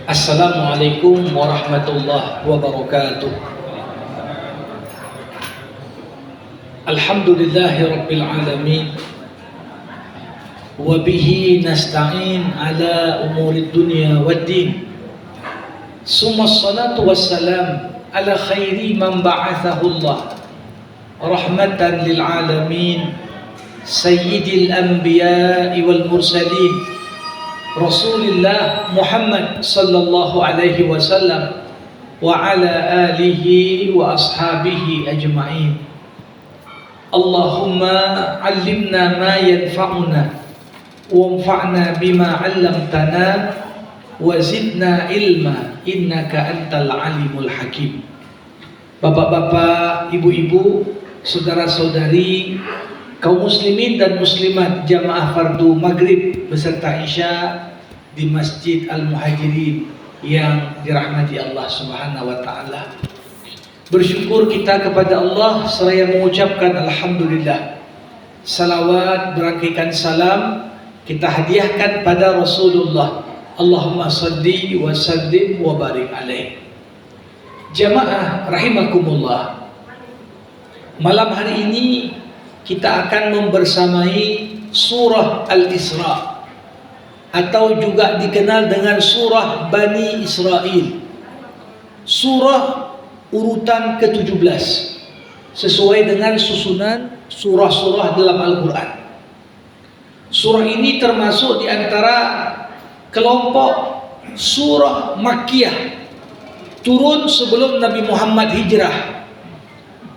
Assalamualaikum warahmatullahi wabarakatuh. Alhamdulillahi rabbil alamin. Wa bihi nasta'in ala umuri dunya waddin. Summa salatu wassalam ala khairi man ba'athahu Allah rahmatan lil alamin, sayyidil anbiya'i wal mursalin, Rasulullah Muhammad sallallahu alaihi wasallam wa ala alihi wa ashabihi ajma'in. Allahumma 'allimna ma yanfa'una wanfa'na bima 'allamtana wa zidna ilma innaka antal alimul hakim. Bapak-bapak, ibu-ibu, saudara-saudari, kaum muslimin dan muslimat jamaah fardu maghrib beserta isya di Masjid Al-Muhajirin yang dirahmati Allah Subhanahu wa taala. Bersyukur kita kepada Allah seraya mengucapkan alhamdulillah. Salawat berangkaikan salam kita hadiahkan pada Rasulullah. Allahumma salli wa sallim wa barik alaih. Jamaah rahimakumullah. Malam hari ini kita akan membersamai surah Al-Isra atau juga dikenal dengan surah Bani Israel. Surah urutan ke-17 sesuai dengan susunan surah-surah dalam Al-Quran. Surah ini termasuk di antara kelompok surah Makkiyah, turun sebelum Nabi Muhammad hijrah,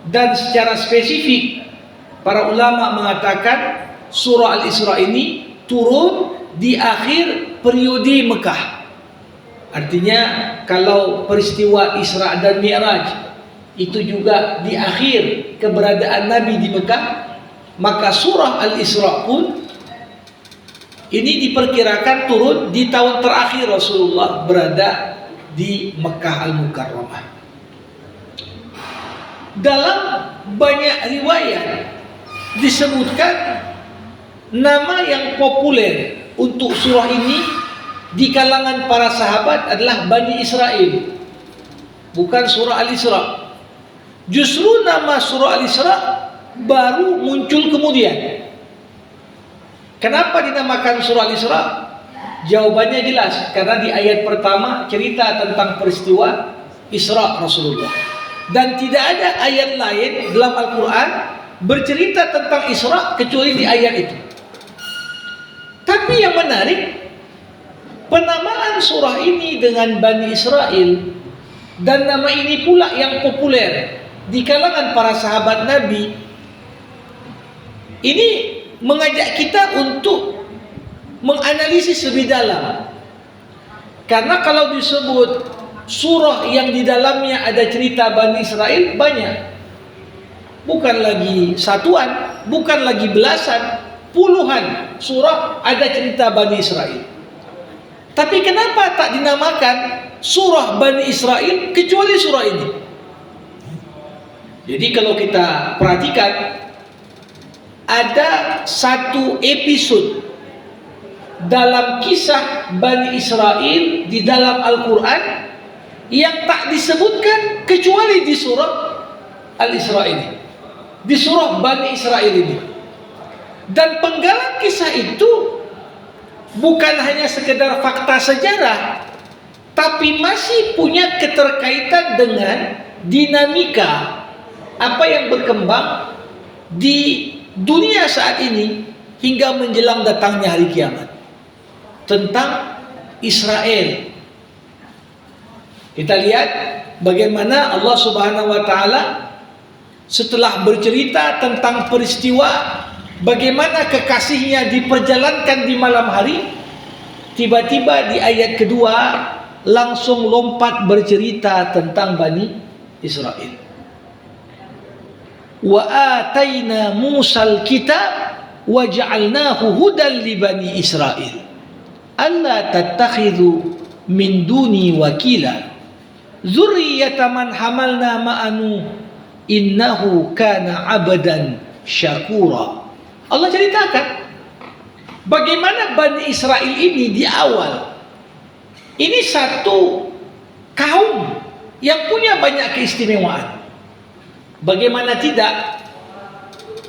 dan secara spesifik para ulama mengatakan surah Al-Isra ini turun di akhir periode Mekah. Artinya kalau peristiwa Isra dan Mi'raj itu juga di akhir keberadaan Nabi di Mekah, maka surah Al-Isra pun ini diperkirakan turun di tahun terakhir Rasulullah berada di Mekah Al-Mukarramah. Dalam banyak riwayat disebutkan nama yang populer untuk surah ini di kalangan para sahabat adalah Bani Israel, bukan surah Al-Isra. Justru nama surah Al-Isra baru muncul kemudian. Kenapa dinamakan surah Al-Isra? Jawabannya jelas, karena di ayat pertama cerita tentang peristiwa Isra Rasulullah, dan tidak ada ayat lain dalam Al-Quran bercerita tentang Isra kecuali di ayat itu. Tapi yang menarik, penamaan surah ini dengan Bani Israel, dan nama ini pula yang populer di kalangan para sahabat Nabi, ini mengajak kita untuk menganalisis lebih dalam. Karena kalau disebut surah yang di dalamnya ada cerita Bani Israel, banyak. Bukan lagi satuan, bukan lagi belasan, puluhan surah ada cerita Bani Israel. Tapi kenapa tak dinamakan surah Bani Israel kecuali surah ini? Jadi kalau kita perhatikan, ada satu episode dalam kisah Bani Israel di dalam Al-Quran yang tak disebutkan kecuali di surah Al-Isra ini, di surah Bani Israel ini. Dan penggalan kisah itu bukan hanya sekedar fakta sejarah, tapi masih punya keterkaitan dengan dinamika apa yang berkembang di dunia saat ini hingga menjelang datangnya hari kiamat, tentang Israel. Kita lihat bagaimana Allah Subhanahu wa taala setelah bercerita tentang peristiwa bagaimana kekasihnya diperjalankan di malam hari, tiba-tiba di ayat kedua langsung lompat bercerita tentang Bani Israel. Wa ataina Musal kitab wa ja'alnahu hudan li Bani Israel alla tattakhidhu min duni wakila dzurriyyata man hamalna ma'anu innahu kana 'abdan syakura. Allah ceritakan bagaimana Bani Israel ini di awal Ini satu kaum yang punya banyak keistimewaan. Bagaimana tidak?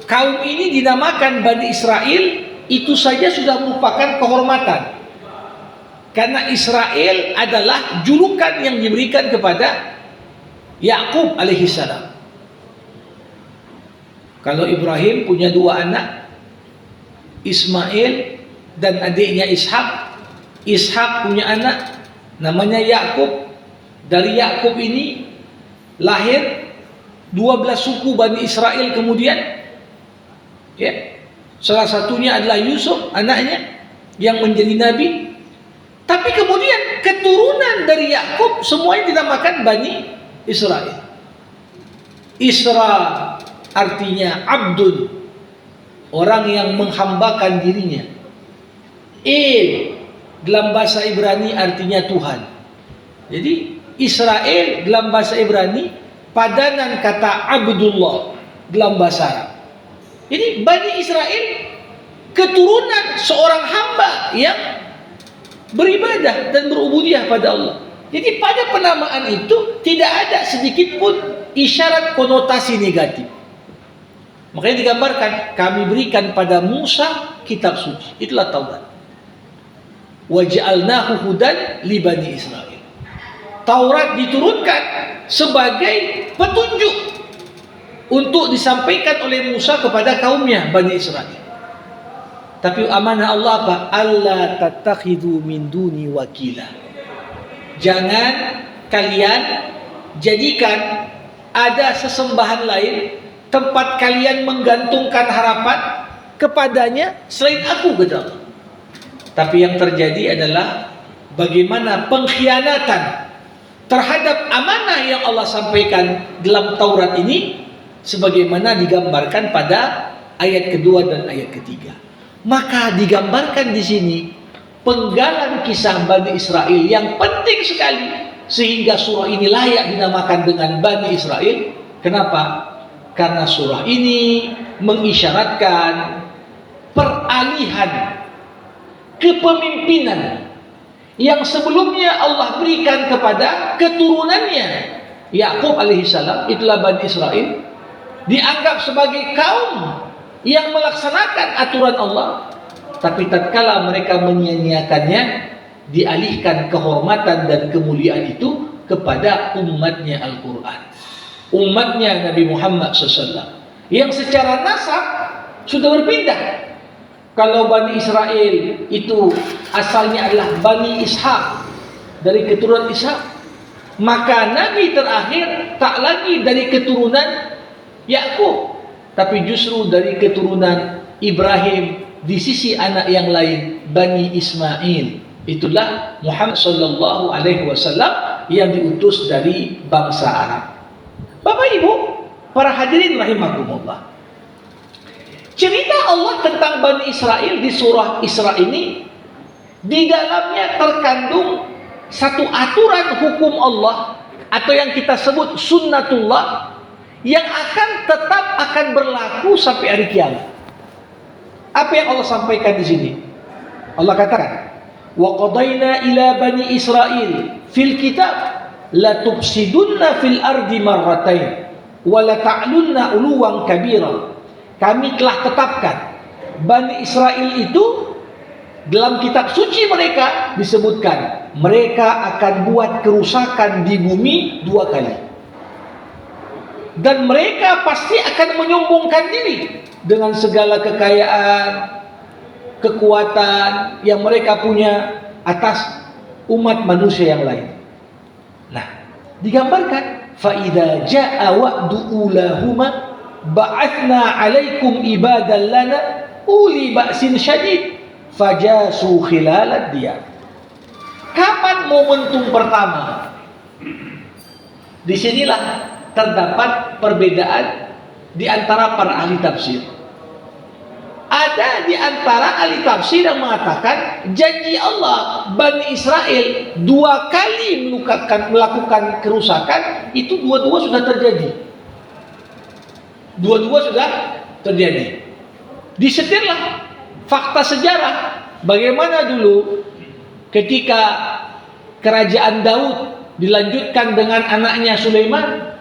Kaum ini dinamakan Bani Israel, itu saja sudah merupakan kehormatan. Karena Israel adalah julukan yang diberikan kepada Yakub alaihissalam. Kalau Ibrahim punya dua anak, Ismail dan adiknya Ishak. Ishak punya anak namanya Yakub. Dari Yakub ini lahir 12 suku Bani Israel kemudian. Ya. Salah satunya adalah Yusuf, anaknya yang menjadi nabi. Tapi kemudian keturunan dari Yakub semuanya dinamakan Bani Israel. Isra artinya abdun, orang yang menghambakan dirinya. Dalam bahasa Ibrani artinya Tuhan. Jadi Israel dalam bahasa Ibrani padanan kata Abdullah dalam bahasa Arab. Jadi Bani Israel keturunan seorang hamba yang beribadah dan berubudiyah pada Allah. Jadi pada penamaan itu tidak ada sedikit pun isyarat konotasi negatif. Makanya digambarkan, kami berikan pada Musa kitab suci, itulah Taurat. Wa ja'alnahu hudan li Bani Israel. Taurat diturunkan sebagai petunjuk untuk disampaikan oleh Musa kepada kaumnya Bani Israel. Tapi amanah Allah apa? Allah tattakhidhu min duni wakila. Jangan kalian jadikan ada sesembahan lain tempat kalian menggantungkan harapan kepadanya selain aku, kata Allah. Tapi yang terjadi adalah bagaimana pengkhianatan terhadap amanah yang Allah sampaikan dalam Taurat ini, sebagaimana digambarkan pada ayat kedua dan ayat ketiga. Maka digambarkan di sini penggalan kisah Bani Israel yang penting sekali, sehingga surah ini layak dinamakan dengan Bani Israel. Kenapa? Karena surah ini mengisyaratkan peralihan kepemimpinan yang sebelumnya Allah berikan kepada keturunannya Yakub alaihissalam, itulah Bani Israel, dianggap sebagai kaum yang melaksanakan aturan Allah, tapi tatkala mereka menyia-nyiakannya, dialihkan kehormatan dan kemuliaan itu kepada umatnya Al-Quran, umatnya Nabi Muhammad SAW, yang secara nasab sudah berpindah. Kalau Bani Israel itu asalnya adalah Bani Ishak, dari keturunan Ishak, maka Nabi terakhir tak lagi dari keturunan Yakub, tapi justru dari keturunan Ibrahim di sisi anak yang lain, Bani Ismail. Itulah Muhammad sallallahu alaihi wasallam yang diutus dari bangsa Arab. Bapak Ibu, para hadirin rahimakumullah. Cerita Allah tentang Bani Israel di surah Isra ini, di dalamnya terkandung satu aturan hukum Allah atau yang kita sebut sunnatullah, yang tetap akan berlaku sampai hari kiamat. Apa yang Allah sampaikan di sini? Allah katakan, wa qadaina ila bani Israil fil kitab la tufsidunna fil ardi marratain wa la ta'lunna uluwan kabira. Kami telah tetapkan Bani Israel itu dalam kitab suci mereka disebutkan mereka akan buat kerusakan di bumi 2 kali. Dan mereka pasti akan menyombongkan diri dengan segala kekayaan, kekuatan yang mereka punya atas umat manusia yang lain. Nah, digambarkan fa idza jaa wa'du ulahuma ba'athna 'alaikum ibadan lana uli ba'sin syadid fajasu khilalad diyar. Kapan momentum pertama? Disinilah terdapat perbedaan di antara para ahli tafsir. Ada di antara ahli tafsir yang mengatakan janji Allah Bani Israel 2 kali melakukan kerusakan, itu dua-dua sudah terjadi. Dua-dua sudah terjadi. Disetirlah fakta sejarah bagaimana dulu ketika kerajaan Daud dilanjutkan dengan anaknya Sulaiman,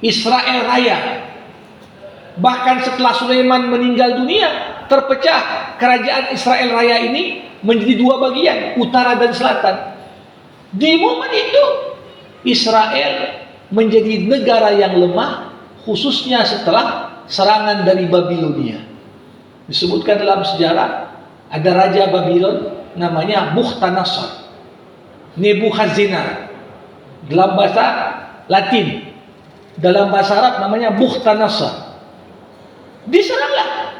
Israel Raya. Bahkan setelah Sulaiman meninggal dunia, terpecah kerajaan Israel Raya ini menjadi dua bagian, utara dan selatan. Di momen itu Israel menjadi negara yang lemah, khususnya setelah serangan dari Babilonia. Disebutkan dalam sejarah ada raja Babylon namanya Bukhtanasar, Nebuchadnezzar. Dalam bahasa Latin, dalam bahasa Arab namanya Bukhtanasar. Diseranglah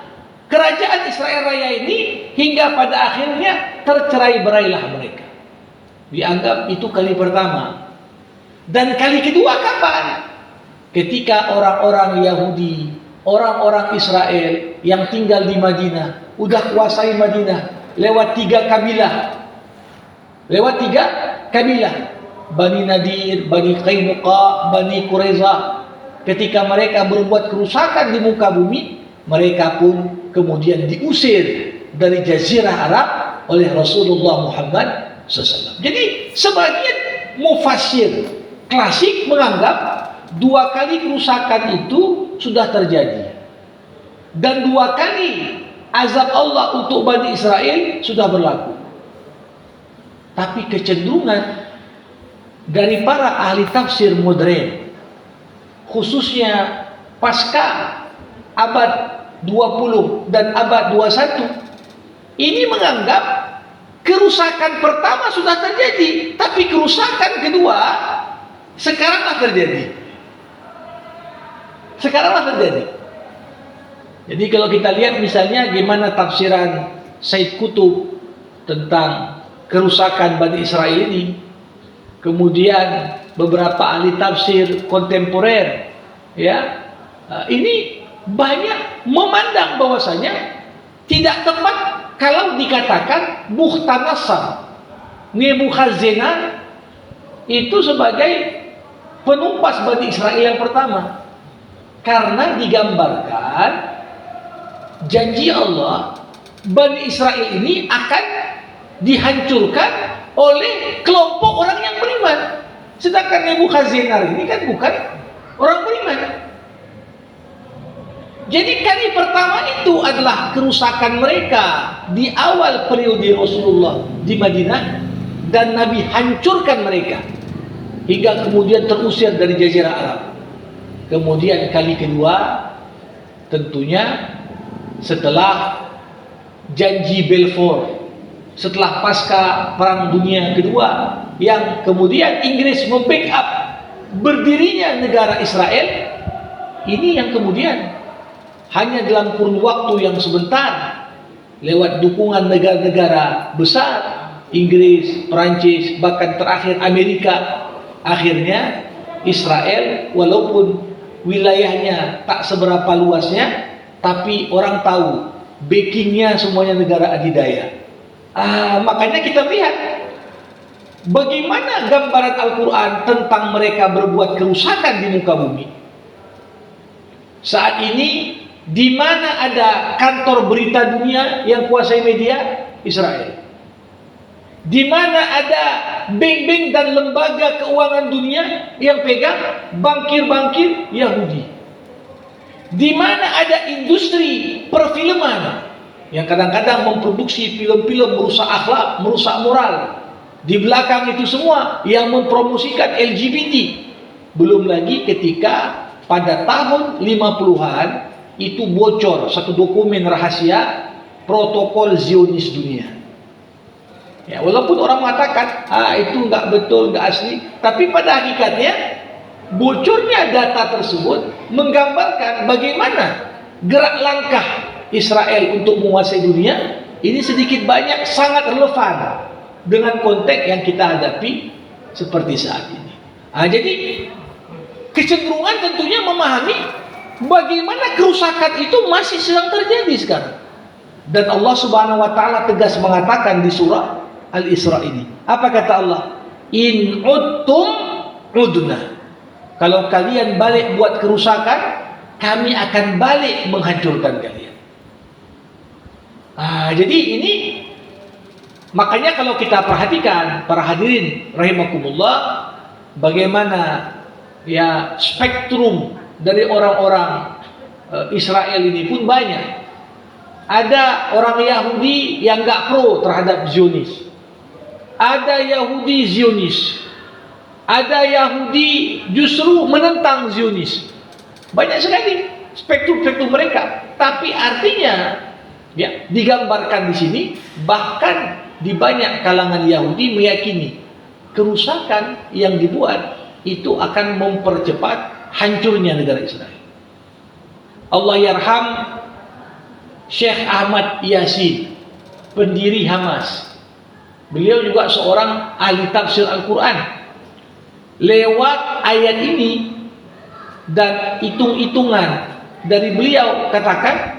kerajaan Israel Raya ini hingga pada akhirnya tercerai-berailah mereka. Dianggap itu kali pertama. Dan kali kedua kapan? Ketika orang-orang Yahudi, orang-orang Israel yang tinggal di Madinah udah kuasai Madinah lewat tiga kabilah, Bani Nadir, Bani Qainuqa, Bani Quraiza. Ketika mereka berbuat kerusakan di muka bumi, mereka pun kemudian diusir dari Jazirah Arab oleh Rasulullah Muhammad SAW. Jadi sebagian mufassir klasik menganggap dua kali kerusakan itu sudah terjadi, dan dua kali azab Allah untuk Bani Israel sudah berlaku. Tapi kecenderungan dari para ahli tafsir modern, khususnya pasca abad 20 dan abad 21, ini menganggap kerusakan pertama sudah terjadi, tapi kerusakan kedua sekaranglah terjadi. Jadi kalau kita lihat misalnya gimana tafsiran Said Qutb tentang kerusakan Bani Israel ini, kemudian beberapa ahli tafsir kontemporer, ya, ini banyak memandang bahwasanya tidak tepat kalau dikatakan Bukhtanasar, Nebuchadnezzar itu sebagai penumpas Bani Israel yang pertama, karena digambarkan janji Allah Bani Israel ini akan dihancurkan oleh kelompok orang yang beriman. Sedangkan Nebuchadnezzar ini kan bukan orang beriman. Jadi kali pertama itu adalah kerusakan mereka di awal periode Rasulullah di Madinah, dan Nabi hancurkan mereka hingga kemudian terusir dari Jazirah Arab. Kemudian kali kedua tentunya setelah janji Balfour, setelah pasca Perang Dunia Kedua, yang kemudian Inggris membackup berdirinya negara Israel. Ini yang kemudian hanya dalam kurun waktu yang sebentar, lewat dukungan negara-negara besar, Inggris, Perancis, bahkan terakhir Amerika, akhirnya Israel walaupun wilayahnya tak seberapa luasnya, tapi orang tahu backingnya semuanya negara adidaya. Makanya kita lihat bagaimana gambaran Al-Quran tentang mereka berbuat kerusakan di muka bumi. Saat ini di mana ada kantor berita dunia yang kuasai media? Israel. Di mana ada bank-bank dan lembaga keuangan dunia yang pegang? Bankir-bankir Yahudi. Di mana ada industri perfilman yang kadang-kadang memproduksi film-film merusak akhlak, merusak moral. Di belakang itu semua yang mempromosikan LGBT. Belum lagi ketika pada tahun 50-an itu bocor satu dokumen rahasia protokol Zionis dunia. Ya, walaupun orang mengatakan itu nggak betul, nggak asli, tapi pada hakikatnya bocornya data tersebut menggambarkan bagaimana gerak langkah Israel untuk menguasai dunia ini sedikit banyak sangat relevan dengan konteks yang kita hadapi seperti saat ini. Jadi kecenderungan tentunya memahami bagaimana kerusakan itu masih sedang terjadi sekarang. Dan Allah Subhanahu wa taala tegas mengatakan di surah Al-Isra ini. Apa kata Allah? In udtum udna. Kalau kalian balik buat kerusakan, kami akan balik menghancurkan kalian. Jadi ini Makanya kalau kita perhatikan para hadirin rahimakumullah, bagaimana ya spektrum dari orang-orang Israel ini pun banyak. Ada orang Yahudi yang nggak pro terhadap Zionis. Ada Yahudi Zionis. Ada Yahudi justru menentang Zionis. Banyak sekali spektrum-spektrum mereka. Tapi artinya ya digambarkan di sini, bahkan di banyak kalangan Yahudi meyakini kerusakan yang dibuat itu akan mempercepat hancurnya negara Israel. Allah yarham Syekh Ahmad Yasin, pendiri Hamas. Beliau juga seorang ahli tafsir Al-Quran. Lewat ayat ini dan hitung-hitungan dari beliau katakan,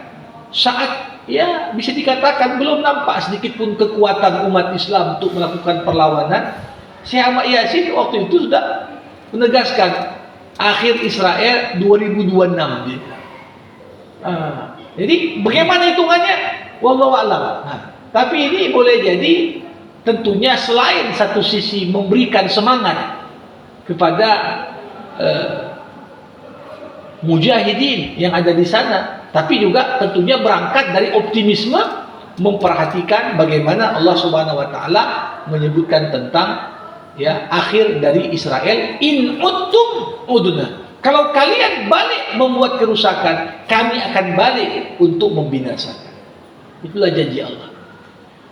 saat ya bisa dikatakan belum nampak sedikit pun kekuatan umat Islam untuk melakukan perlawanan, Syekh Ahmad Yasin waktu itu sudah menegaskan akhir Israel 2026. Jadi bagaimana hitungannya? Wallahu a'lam. Tapi ini boleh jadi tentunya selain satu sisi memberikan semangat kepada mujahidin yang ada di sana, tapi juga tentunya berangkat dari optimisme memperhatikan bagaimana Allah Subhanahu wa taala menyebutkan tentang ya akhir dari Israel, in uttum udna. Kalau kalian balik membuat kerusakan, kami akan balik untuk membinasakan. Itulah janji Allah.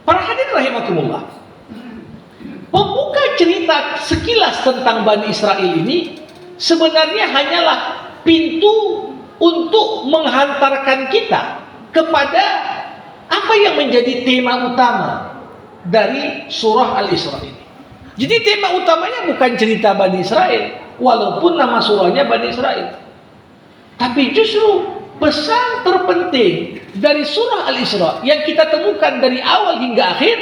Para hadirin rahimakumullah, pembuka cerita sekilas tentang Bani Israel ini sebenarnya hanyalah pintu untuk menghantarkan kita kepada apa yang menjadi tema utama dari surah Al-Isra ini. Jadi tema utamanya bukan cerita Bani Israel, walaupun nama surahnya Bani Israel. Tapi justru pesan terpenting dari surah Al-Isra yang kita temukan dari awal hingga akhir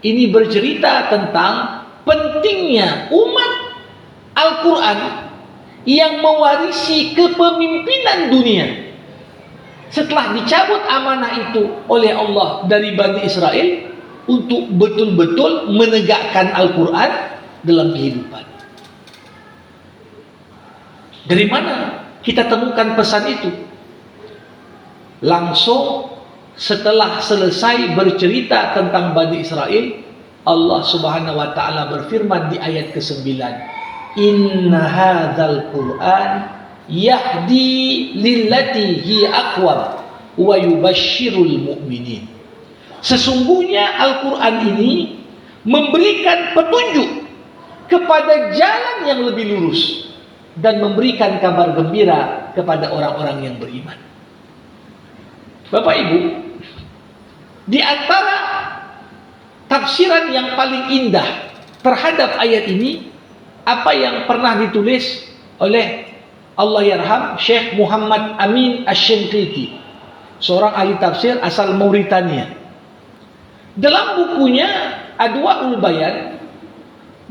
ini bercerita tentang pentingnya umat Al-Quran yang mewarisi kepemimpinan dunia setelah dicabut amanah itu oleh Allah dari Bani Israel untuk betul-betul menegakkan Al-Quran dalam kehidupan. Dari mana kita temukan pesan itu? Langsung setelah selesai bercerita tentang Bani Israel, Allah Subhanahu wa taala berfirman di ayat ke-9, "Inna hadzal Qur'an yahdi lillati hi aqwam wa yubashshirul mu'minin." Sesungguhnya Al-Quran ini memberikan petunjuk kepada jalan yang lebih lurus dan memberikan kabar gembira kepada orang-orang yang beriman. Bapak Ibu, di antara tafsiran yang paling indah terhadap ayat ini, apa yang pernah ditulis oleh Allah yarham Syekh Muhammad Amin Asy-Shinqiti, seorang ahli tafsir asal Mauritania. Dalam bukunya Adwaul Bayan,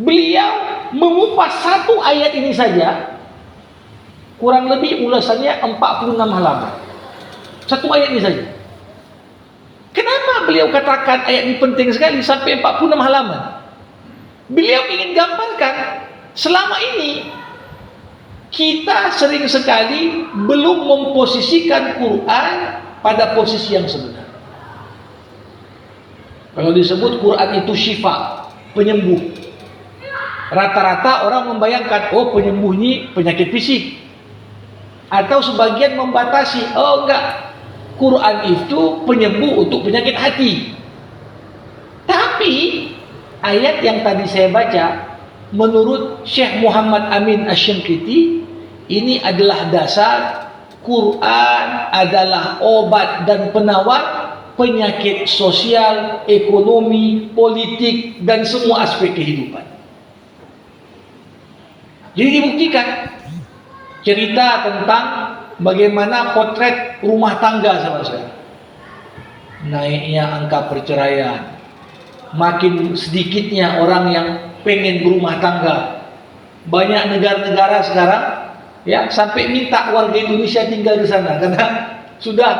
beliau mengupas satu ayat ini saja, kurang lebih ulasannya 46 halaman. Satu ayat ini saja. Kenapa beliau katakan ayat ini penting sekali sampai 46 halaman? Beliau ingin gambarkan selama ini kita sering sekali belum memposisikan Quran pada posisi yang sebenar. Kalau disebut Quran itu syifa, penyembuh, rata-rata orang membayangkan, oh penyembuh ini penyakit fisik. Atau sebagian membatasi, oh enggak, Quran itu penyembuh untuk penyakit hati. Tapi ayat yang tadi saya baca, menurut Syekh Muhammad Amin Asy-Shinqiti, ini adalah dasar. Quran adalah obat dan penawar penyakit sosial, ekonomi, politik, dan semua aspek kehidupan. Jadi dibuktikan cerita tentang bagaimana potret rumah tangga sama saya. Naiknya angka perceraian, makin sedikitnya orang yang pengen berumah tangga. Banyak negara-negara sekarang ya sampai minta warga Indonesia tinggal di sana karena sudah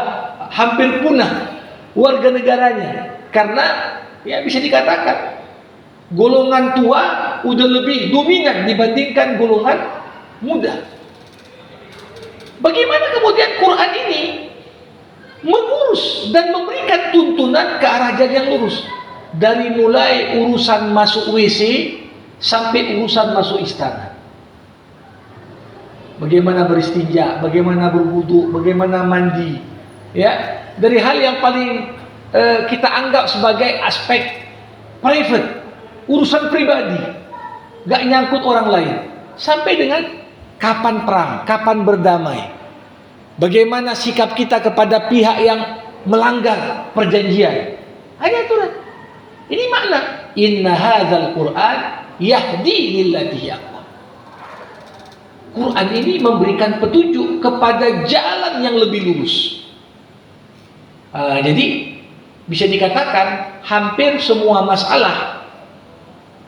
hampir punah warga negaranya karena ya bisa dikatakan golongan tua udah lebih dominan dibandingkan golongan muda. Bagaimana kemudian Quran ini mengurus dan memberikan tuntunan ke arah jalan yang lurus, dari mulai urusan masuk WC sampai urusan masuk istana. Bagaimana beristinja, bagaimana berwudu, bagaimana mandi, ya, dari hal yang paling kita anggap sebagai aspek private, urusan pribadi, gak nyangkut orang lain, sampai dengan kapan perang, kapan berdamai, bagaimana sikap kita kepada pihak yang melanggar perjanjian. Ada aturan. Ini makna inna hadzal Qur'an yahdi lillati aqwam. Quran ini memberikan petunjuk kepada jalan yang lebih lurus. Jadi bisa dikatakan hampir semua masalah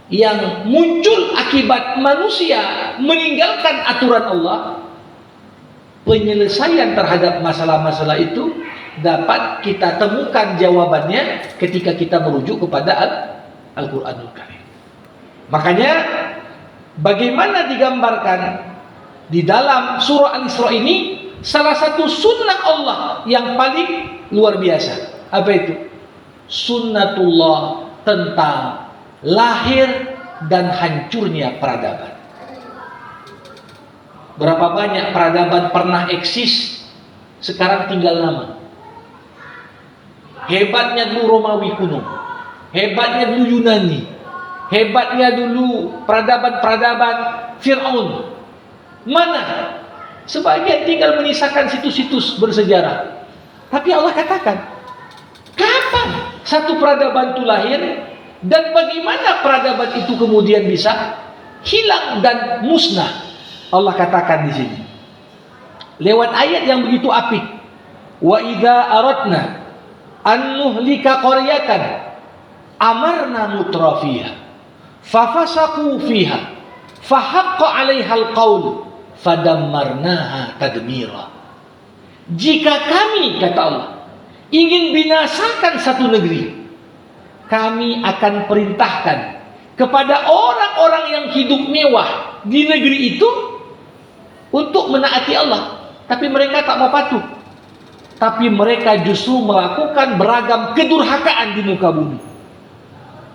yang muncul akibat manusia meninggalkan aturan Allah, penyelesaian terhadap masalah-masalah itu dapat kita temukan jawabannya ketika kita merujuk kepada Al-Quranul Karim. Makanya bagaimana digambarkan di dalam surah Al-Isra ini, salah satu sunnah Allah yang paling luar biasa. Apa itu? Sunnatullah tentang lahir dan hancurnya peradaban. Berapa banyak peradaban pernah eksis, sekarang tinggal nama. Hebatnya dulu Romawi kuno, hebatnya dulu Yunani, hebatnya dulu peradaban-peradaban Fir'aun. Mana? Sebagian tinggal menyisakan situs-situs bersejarah. Tapi Allah katakan, kapan satu peradaban itu lahir dan bagaimana peradaban itu kemudian bisa hilang dan musnah? Allah katakan di sini lewat ayat yang begitu apik. Wa idza aradna an nuhlika qaryatan amarna mutrafiha fafasaqu fiha fahaqqa 'alaihal qaul fadammarnaha tadmira. Jika kami, kata Allah, ingin binasakan satu negeri, kami akan perintahkan kepada orang-orang yang hidup mewah di negeri itu untuk menaati Allah, tapi mereka tak mau patuh. Tapi mereka justru melakukan beragam kedurhakaan di muka bumi.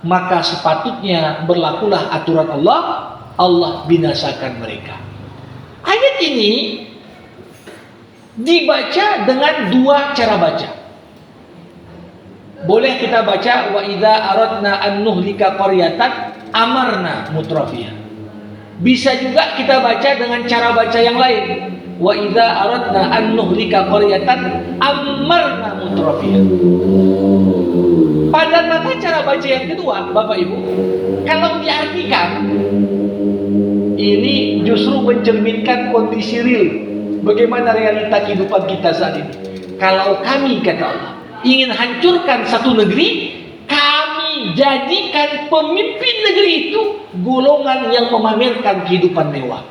Maka sepatutnya berlakulah aturan Allah, Allah binasakan mereka. Ayat ini dibaca dengan dua cara baca. Boleh kita baca wa idza aradna an nuhlika qaryatan amarna mutrafiha. Bisa juga kita baca dengan cara baca yang lain. Wa idza aradna an nuhlika qaryatan amarna mutrafiha. Pada tata cara baca yang kedua, Bapak Ibu, kalau diartikan, ini justru mencerminkan kondisi real, bagaimana realita kehidupan kita saat ini. Kalau kami, kata Allah, ingin hancurkan satu negeri, kami jadikan pemimpin negeri itu golongan yang memamerkan kehidupan mewah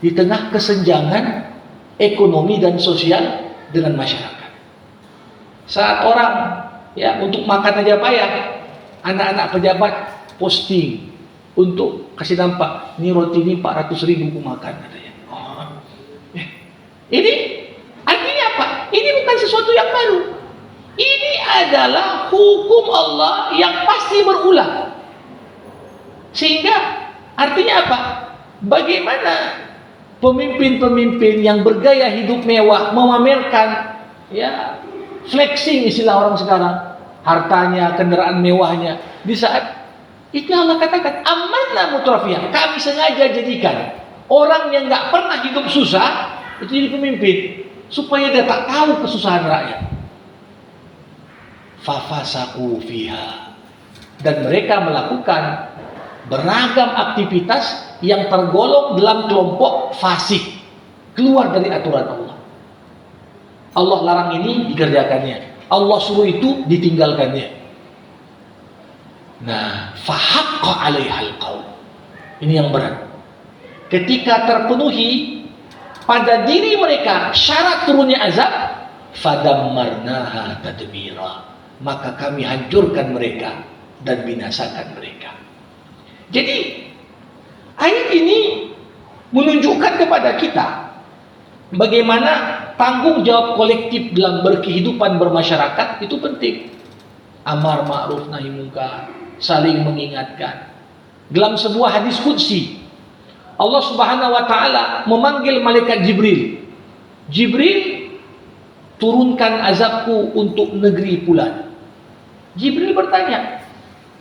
di tengah kesenjangan ekonomi dan sosial dengan masyarakat. Saat orang untuk makan aja payah, anak-anak pejabat posting untuk kasih nampak, ini roti ini 400.000 ku makan katanya. Ini artinya apa? Ini bukan sesuatu yang baru. Ini adalah hukum Allah yang pasti berulang. Sehingga artinya apa? Bagaimana pemimpin-pemimpin yang bergaya hidup mewah memamerkan, flexing istilah orang sekarang, hartanya, kendaraan mewahnya, di saat itu Allah katakan amanah mutrafiyah, kami sengaja jadikan orang yang gak pernah hidup susah itu jadi pemimpin, supaya dia tak tahu kesusahan rakyat. Fafasaku fiha, dan mereka melakukan beragam aktivitas yang tergolong dalam kelompok fasik, keluar dari aturan Allah. Allah larang ini dikerjakannya, Allah suruh itu ditinggalkannya. Nah, fahaqqa 'alaihal qaul. Ini yang berat. Ketika terpenuhi pada diri mereka syarat turunnya azab, fadammarnaha tadmira. maka kami hancurkan mereka dan binasakan mereka. Jadi ayat ini menunjukkan kepada kita bagaimana tanggung jawab kolektif dalam berkehidupan bermasyarakat itu penting. Amar ma'ruf nahi munkar, saling mengingatkan. Dalam sebuah hadis qudsi, Allah Subhanahu wa taala memanggil malaikat Jibril. Jibril, turunkan azabku untuk negeri fulan. Jibril bertanya,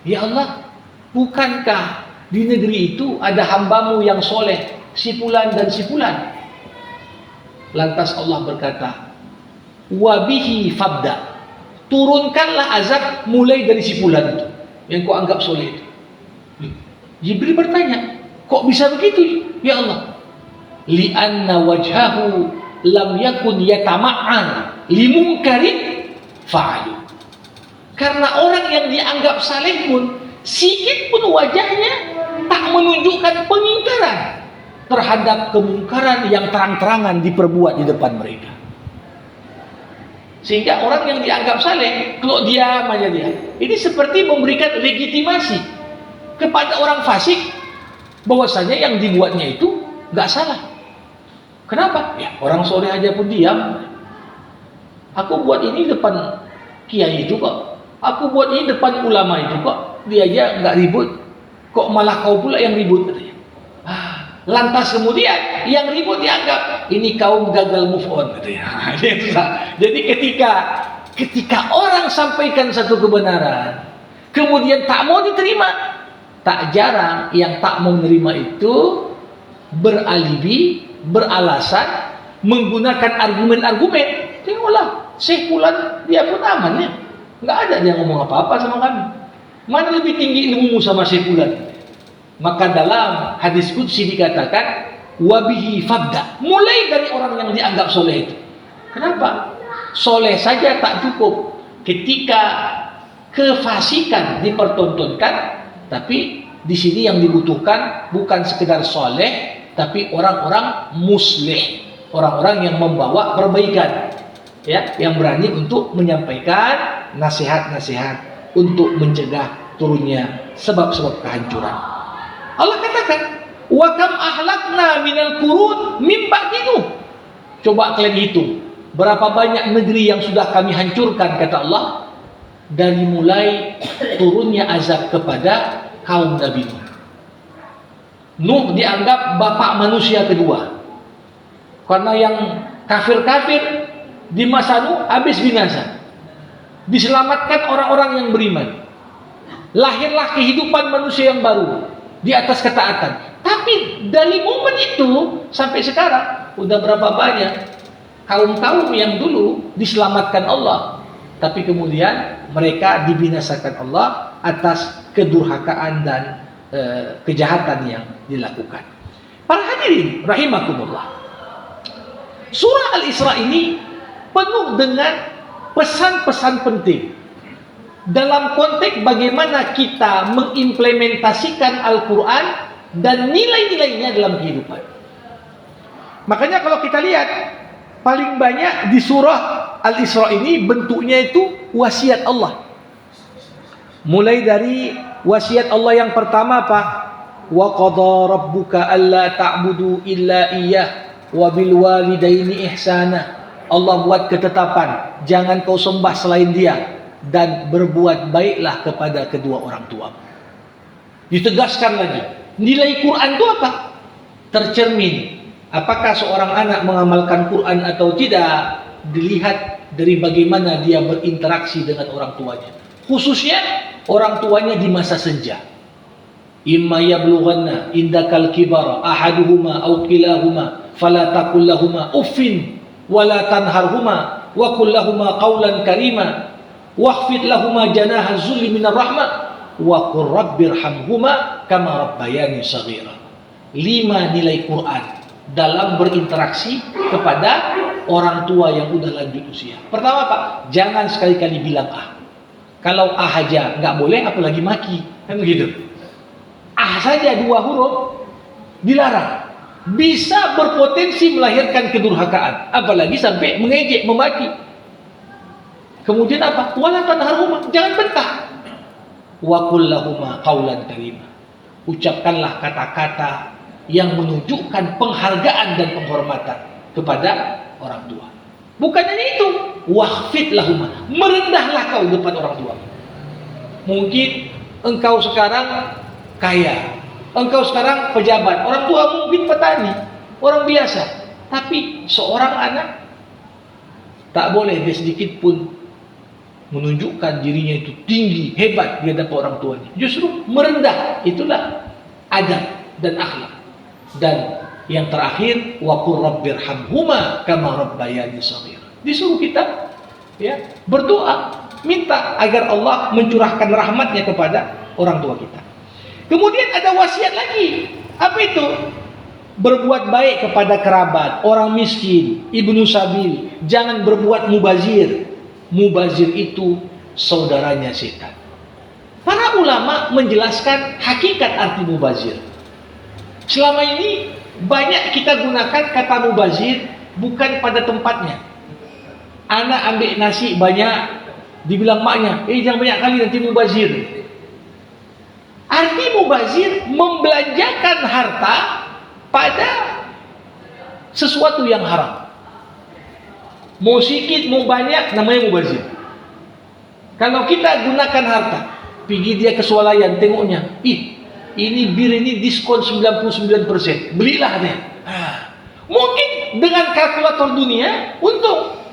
ya Allah, bukankah di negeri itu ada hambamu yang soleh, si fulan dan si fulan? Lantas Allah berkata, wabihi fabda, turunkanlah azab mulai dari si fulan itu yang kau anggap soleh itu. Jibril bertanya, kok bisa begitu ya Allah? Li'anna wajhahu lam yakun yatama'an limunkarin fa'alu. Karena orang yang dianggap saleh pun sikit pun wajahnya tak menunjukkan pengingkaran terhadap kemungkaran yang terang-terangan diperbuat di depan mereka. Sehingga orang yang dianggap saleh, kalau diam aja dia, ini seperti memberikan legitimasi kepada orang fasik bahwasanya yang dibuatnya itu nggak salah. Kenapa? Ya orang soleh aja pun diam. Aku buat ini depan kiai itu kok. Aku buat ini depan ulama itu kok. Dia aja nggak ribut. Kok malah kau pula yang ribut katanya. Lantas kemudian yang ribut dianggap ini kaum gagal move on katanya. Jadi ketika orang sampaikan satu kebenaran, kemudian tak mau diterima, tak jarang yang tak mau menerima itu beralibi, beralasan, menggunakan argumen-argumen. Tengoklah, Syekh Fulan dia pun aman ya, nggak ada dia ngomong apa-apa sama kami. Mana lebih tinggi ilmumu sama Syekh Fulan? Maka dalam hadis qudsi dikatakan wabihi fabda, mulai dari orang yang dianggap soleh itu. Kenapa? Soleh saja tak cukup. Ketika kefasikan dipertontonkan, tapi di sini yang dibutuhkan bukan sekedar soleh, tapi orang-orang muslih, orang-orang yang membawa perbaikan, ya, yang berani untuk menyampaikan nasihat-nasihat untuk mencegah turunnya sebab-sebab kehancuran. Allah katakan, wa kam ahlakna minal qurun min ba'di Nuh. Coba kalian hitung, berapa banyak negeri yang sudah kami hancurkan, kata Allah, dari mulai turunnya azab kepada kaum Nabi Nuh. Nuh dianggap bapak manusia kedua. Karena yang kafir-kafir di masa Nuh habis binasa. Diselamatkan orang-orang yang beriman. Lahirlah kehidupan manusia yang baru di atas ketaatan. Tapi dari momen itu sampai sekarang udah berapa banyak kaum-kaum yang dulu diselamatkan Allah, tapi kemudian mereka dibinasakan Allah atas kedurhakaan dan kejahatan yang dilakukan. Para hadirin rahimakumullah, surah Al-Isra ini penuh dengan pesan-pesan penting dalam konteks bagaimana kita mengimplementasikan Al-Quran dan nilai-nilainya dalam kehidupan. Makanya kalau kita lihat, paling banyak di surah Al-Isra ini bentuknya itu wasiat Allah. Mulai dari wasiat Allah yang pertama apa? Wa qadha rabbuka alla ta'budu illa iyyah wa bil walidaini ihsana. Allah buat ketetapan, jangan kau sembah selain Dia, dan berbuat baiklah kepada kedua orang tua. Ditegaskan lagi, nilai Quran itu apa? Tercermin apakah seorang anak mengamalkan Quran atau tidak dilihat dari bagaimana dia berinteraksi dengan orang tuanya, khususnya orang tuanya di masa senja. Imma yablughanna indakal kibara ahaduhuma aw kilahuma fala taqul lahumu uffin wala tanharhuma wa qul lahumu qawlan karima wakhfid lahuma janaha zulli minar rahmah wa qur rabbirhamhuma kama rabbayani shaghira. 5 nilai Quran dalam berinteraksi kepada orang tua yang udah lanjut usia. Pertama Pak, jangan sekali-kali bilang ah. Kalau ah aja nggak boleh, apalagi maki, kan begitu. Ah saja 2 huruf dilarang, bisa berpotensi melahirkan kedurhakaan, apalagi sampai mengejek, memaki. Kemudian apa? Wala tanharhuma, jangan bentak. Wa qul lahuma qaulan karima. Ucapkanlah kata-kata yang menunjukkan penghargaan dan penghormatan kepada orang tua. Bukan hanya itu, wahfid lahuma, merendahlah kau depan orang tua. Mungkin engkau sekarang kaya, engkau sekarang pejabat, orang tua mungkin petani, orang biasa. Tapi seorang anak tak boleh dia sedikit pun menunjukkan dirinya itu tinggi, hebat di hadapan orang tuanya. Justru merendah, itulah adab dan akhlak. Dan yang terakhir, wa qur rabbirhamhuma kama rabbayani shaghira. Disuruh kita berdoa, minta agar Allah mencurahkan rahmatnya kepada orang tua kita. Kemudian ada wasiat lagi. Apa itu? Berbuat baik kepada kerabat, orang miskin, ibnu sabil. Jangan berbuat mubazir. Mubazir itu saudaranya setan. Para ulama menjelaskan hakikat arti mubazir. Selama ini banyak kita gunakan kata mubazir bukan pada tempatnya. Anak ambil nasi banyak, dibilang maknya, jangan banyak kali nanti mubazir. Arti mubazir membelanjakan harta pada sesuatu yang haram. Mau sedikit, mau banyak, namanya mubazir. Kalau kita gunakan harta, pergi dia ke swalayan, tengoknya, ini bir ini diskon 99%, belilah dia. Mungkin dengan kalkulator dunia untung,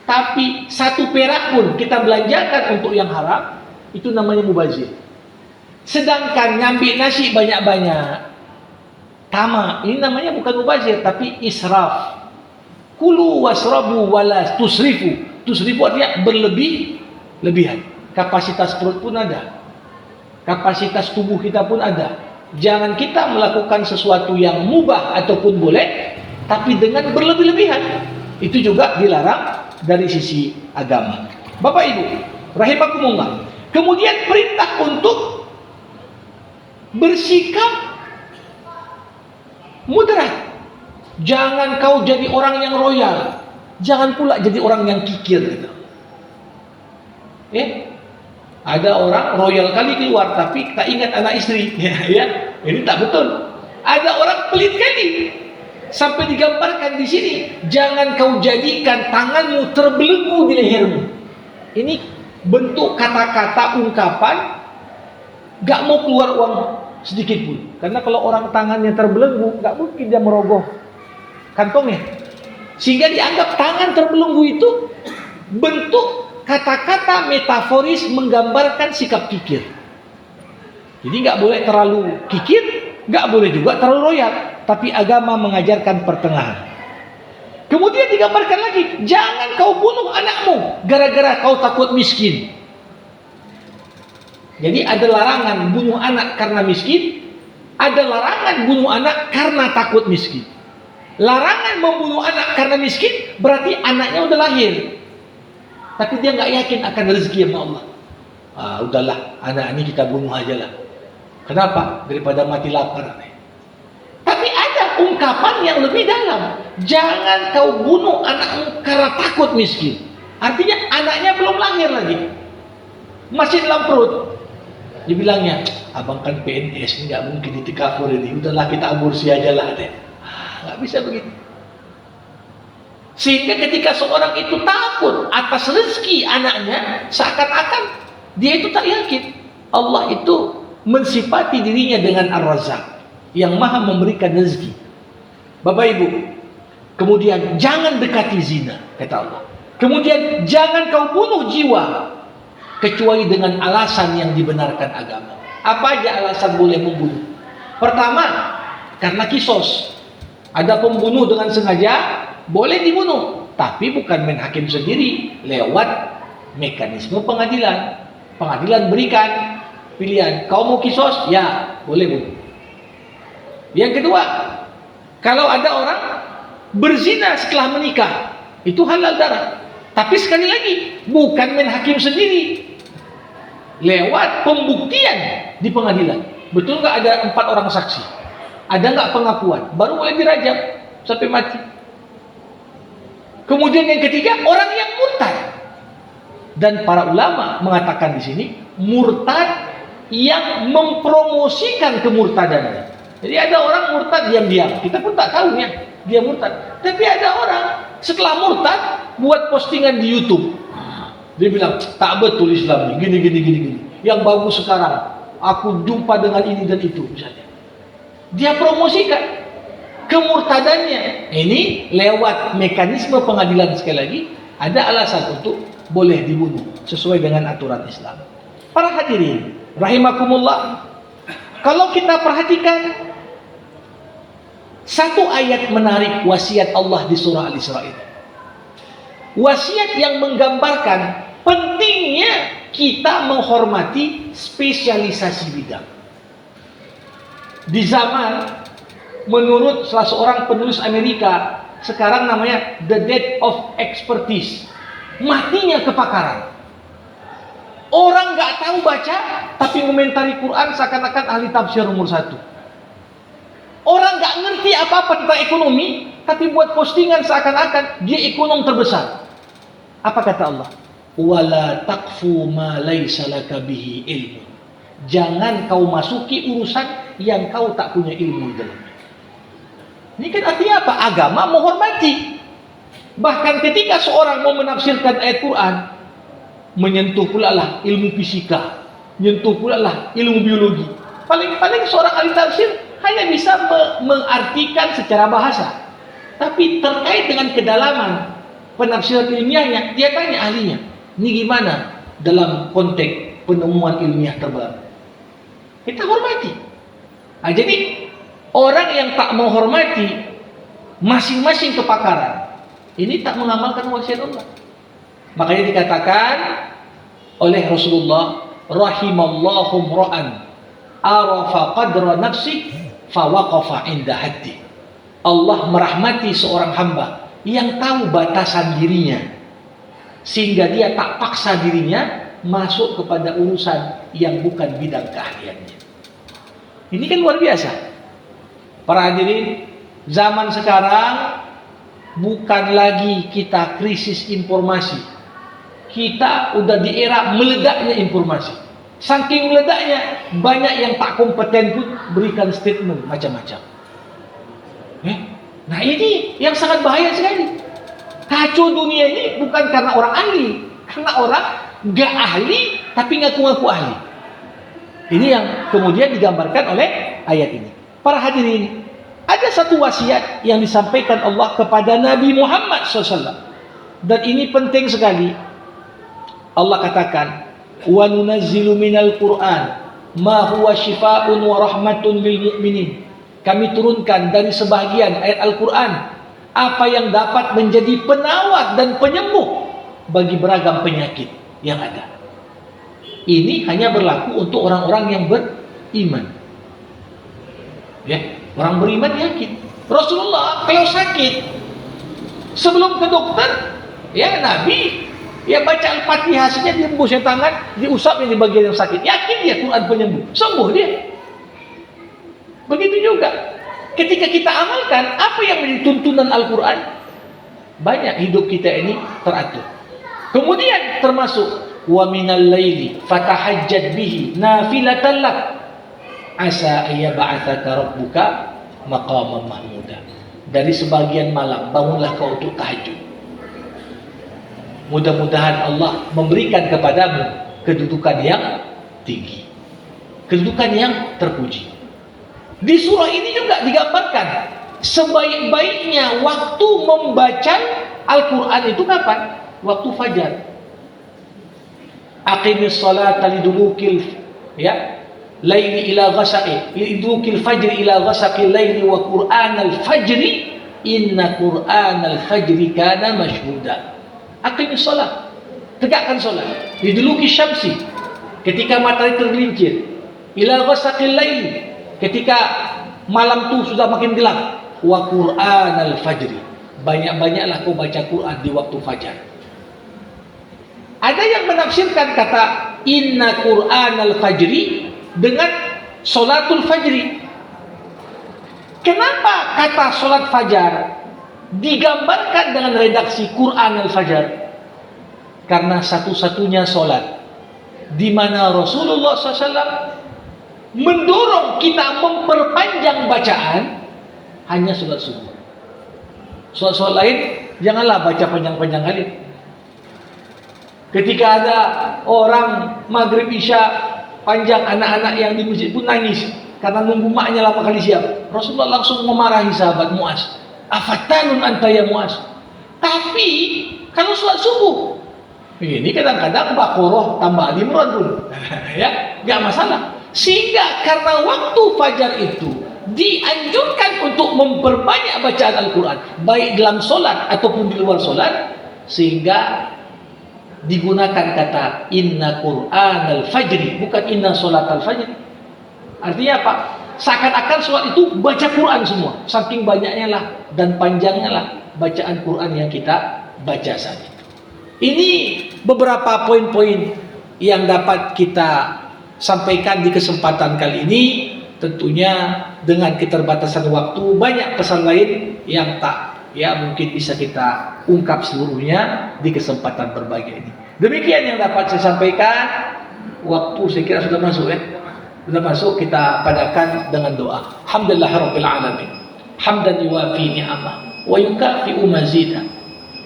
tapi 1 perak pun kita belanjakan untuk yang haram, itu namanya mubazir. Sedangkan ngambil nasi banyak-banyak, tamak, ini namanya bukan mubazir tapi israf. Kulu wasrabu wala tusrifu. Tusrifu artinya berlebihan. Kapasitas perut pun ada, kapasitas tubuh kita pun ada. Jangan kita melakukan sesuatu yang mubah ataupun boleh tapi dengan berlebih-lebihan. Itu juga dilarang dari sisi agama. Bapak Ibu rahimakumullah. Kemudian perintah untuk bersikap moderat. Jangan kau jadi orang yang royal, jangan pula jadi orang yang kikir gitu. Ada orang royal kali keluar tapi tak ingat anak istri. Ini tak betul. Ada orang pelit kali sampai digambarkan di sini, jangan kau jadikan tanganmu terbelenggu di lehermu. Ini bentuk kata-kata ungkapan gak mau keluar uang sedikit pun. Karena kalau orang tangannya terbelenggu, gak mungkin dia merogoh kantongnya. Sehingga dianggap tangan terbelenggu itu bentuk kata-kata metaforis menggambarkan sikap kikir. Jadi gak boleh terlalu kikir, gak boleh juga terlalu royal. Tapi agama mengajarkan pertengahan. Kemudian digambarkan lagi, jangan kau bunuh anakmu gara-gara kau takut miskin. Jadi ada larangan bunuh anak karena miskin, ada larangan bunuh anak karena takut miskin. Larangan membunuh anak karena miskin berarti anaknya udah lahir, tapi dia nggak yakin akan rezeki sama Allah. Udahlah, anak ini kita bunuh aja lah. Kenapa? Daripada mati lapar. Tapi ada ungkapan yang lebih dalam. Jangan kau bunuh anakmu karena takut miskin. Artinya anaknya belum lahir lagi, masih dalam perut. Dibilangnya, abang kan PNS, nggak mungkin ditekafur ini. Udahlah kita aborsi aja lah deh. Nggak bisa begitu. Sehingga ketika seorang itu takut atas rezeki anaknya, seakan-akan dia itu tak yakin Allah itu mensifati dirinya dengan Ar-Razzaq, yang maha memberikan rezeki. Bapak Ibu, kemudian jangan dekati zina, kata Allah. Kemudian jangan kau bunuh jiwa kecuali dengan alasan yang dibenarkan agama. Apa aja alasan boleh membunuh? Pertama, karena kisos. Ada pembunuh dengan sengaja, boleh dibunuh. Tapi bukan main hakim sendiri, lewat mekanisme pengadilan. Pengadilan berikan pilihan, kau mau kisos? Ya, boleh bunuh. Yang kedua, kalau ada orang berzina setelah menikah, itu halal darah. Tapi sekali lagi, bukan main hakim sendiri, lewat pembuktian di pengadilan. Betul nggak ada 4 orang saksi? Ada nggak pengakuan? Baru boleh dirajam sampai mati. Kemudian yang ketiga, orang yang murtad. Dan para ulama mengatakan di sini murtad yang mempromosikan kemurtadannya. Jadi ada orang murtad diam-diam, kita pun tak tahu ya dia murtad. Tapi ada orang setelah murtad buat postingan di YouTube. Dia bilang tak betul Islam ini, gini. Yang bagus sekarang, aku jumpa dengan ini dan itu misalnya. Dia promosikan kemurtadannya. Ini lewat mekanisme pengadilan sekali lagi ada alasan untuk boleh dibunuh sesuai dengan aturan Islam. Para hadirin rahimakumullah, kalau kita perhatikan satu ayat menarik wasiat Allah di surah Al-Isra ini. Wasiat yang menggambarkan pentingnya kita menghormati spesialisasi bidang. Di zaman, menurut salah seorang penulis Amerika, sekarang namanya the death of expertise, matinya kepakaran. Orang nggak tahu baca, tapi komentari Quran seakan-akan ahli tafsir nomor 1. Orang nggak ngerti apa-apa tentang ekonomi, tapi buat postingan seakan-akan dia ekonom terbesar. Apa kata Allah? Wala taqfu ma laisa laka bihi ilmu. Jangan kau masuki urusan yang kau tak punya ilmu di dalamnya. Ini kan artinya apa? Agama menghormati. Bahkan ketika seorang mau menafsirkan ayat Quran, menyentuh pula lah ilmu fisika, menyentuh pula lah ilmu biologi. Paling-paling seorang ahli tafsir hanya bisa mengartikan secara bahasa. Tapi terkait dengan kedalaman penafsiran ilmiahnya, dia tanya ahlinya, ini gimana dalam konteks penemuan ilmiah terbaru? Kita hormati. Nah, jadi orang yang tak menghormati masing-masing kepakaran, ini tak mengamalkan wasiat Allah. Makanya dikatakan oleh Rasulullah, rahimallahu mra'an arafa qadra nafsi fa waqafa inda haddi. Allah merahmati seorang hamba yang tahu batasan dirinya sehingga dia tak paksa dirinya masuk kepada urusan yang bukan bidang keahliannya. Ini kan luar biasa. Para hadirin, zaman sekarang bukan lagi kita krisis informasi. Kita udah di era meledaknya informasi. Saking meledaknya, banyak yang tak kompeten pun berikan statement macam-macam. Nah ini yang sangat bahaya sekali. Kacau dunia ini bukan karena orang ahli, karena orang gak ahli tapi ngaku-ngaku ahli. Ini yang kemudian digambarkan oleh ayat ini. Para hadirin, ada satu wasiat yang disampaikan Allah kepada Nabi Muhammad SAW, dan ini penting sekali. Allah katakan, wa nunazzilu minal Qur'an ma huwa shifaa'un wa rahmatun lil mu'minin. Kami turunkan dari sebahagian ayat Al-Quran apa yang dapat menjadi penawar dan penyembuh bagi beragam penyakit yang ada. Ini hanya berlaku untuk orang-orang yang beriman. Ya, orang beriman yakin. Rasulullah kalau sakit sebelum ke dokter, ya Nabi ya baca Al-Fatihah saja, dia embusnya tangan, diusapnya di bagian yang sakit. Yakin dia Quran penyembuh, sembuh dia. Begitu juga ketika kita amalkan apa yang menjadi tuntunan Al-Quran, banyak hidup kita ini teratur. Kemudian termasuk wa minal laili fatahajjad bihi nafilatan lak asa ayyab'atsaka rabbuka maqaman mahmuda. Dari sebagian malam bangunlah kau untuk tahajud. Mudah-mudahan Allah memberikan kepadamu kedudukan yang tinggi, kedudukan yang terpuji. Di surah ini juga digambarkan sebaik-baiknya waktu membaca Al-Quran itu kapan? Waktu fajar. Aqimis salata lidulukil laili ila ghasaqi lidulukil fajri ila ghasaqil laili wa qur'anal fajri inna qur'anal fajri kana mashhuda. Aqimis salat, tegakkan salat. Liduluki syamsi, ketika matahari tergelincir. Ila ghasaqil laili, ketika malam itu sudah makin gelap. Wa qur'anal fajri, banyak-banyaklah kau baca Quran di waktu fajar. Ada yang menafsirkan kata inna qur'anal fajri dengan solatul fajri. Kenapa kata solat fajar digambarkan dengan redaksi Quran al-Fajar? karena satu-satunya solat di mana Rasulullah SAW mendorong kita memperpanjang bacaan hanya solat subuh. Solat-solat lain janganlah baca panjang-panjang kali. Ketika ada orang maghrib isya panjang, anak-anak yang di masjid pun nangis karena nunggu maknya lama kali siap. Rasulullah langsung memarahi sahabat Muaz, afatanun anta ya Muaz. Tapi kalau sholat subuh ini kadang-kadang Baqarah tambah Ali Imran pun ya nggak masalah. Sehingga karena waktu fajar itu dianjurkan untuk memperbanyak bacaan Al-Quran baik dalam sholat ataupun di luar sholat, sehingga digunakan kata inna Qur'an al-fajri, bukan inna sholat al-fajri. Artinya apa? Seakan-akan sholat itu baca Quran semua, saking banyaknya lah dan panjangnya lah bacaan Quran yang kita baca saat itu. Ini beberapa poin-poin yang dapat kita sampaikan di kesempatan kali ini. Tentunya dengan keterbatasan waktu, banyak pesan lain yang tak mungkin bisa kita ungkap seluruhnya di kesempatan berbahagia ini. Demikian yang dapat saya sampaikan. Waktu saya kira sudah masuk ya. Sudah masuk, kita padakan dengan doa. Alhamdulillahirabbil alamin. Hamdan yuwafi ni'amah wa yukafi'u mazidah.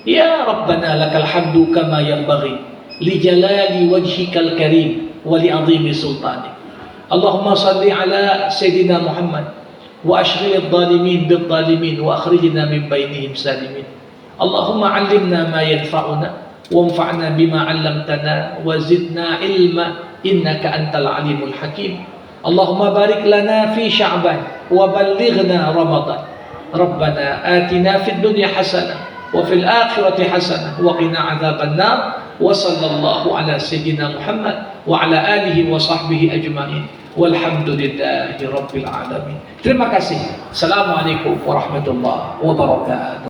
Ya Rabbana lakal hamdu kama yanbaghi li jalali wajhikal karim wa li 'azimi sultanik. Allahumma salli ala sayyidina Muhammad wa ashghil adh-dhalimin bidh-dhalimin wa akhrijna min bainihim salimin. Allahumma 'allimna ma yanfa'una wanfa'na bima 'allamtana wa zidna ilma innaka antal alimul hakim. Allahumma barik lana fi Sya'ban wa ballighna Ramadan. Rabbana atina fid dunya hasanah wa fil akhirati hasanah wa qina 'adzaban nar. Wa sallallahu ala sayyidina Muhammad wa ala alihi wa sahbihi ajma'in. Walhamdulillahi rabbil alamin. Terima kasih. Assalamualaikum warahmatullahi wabarakatuh.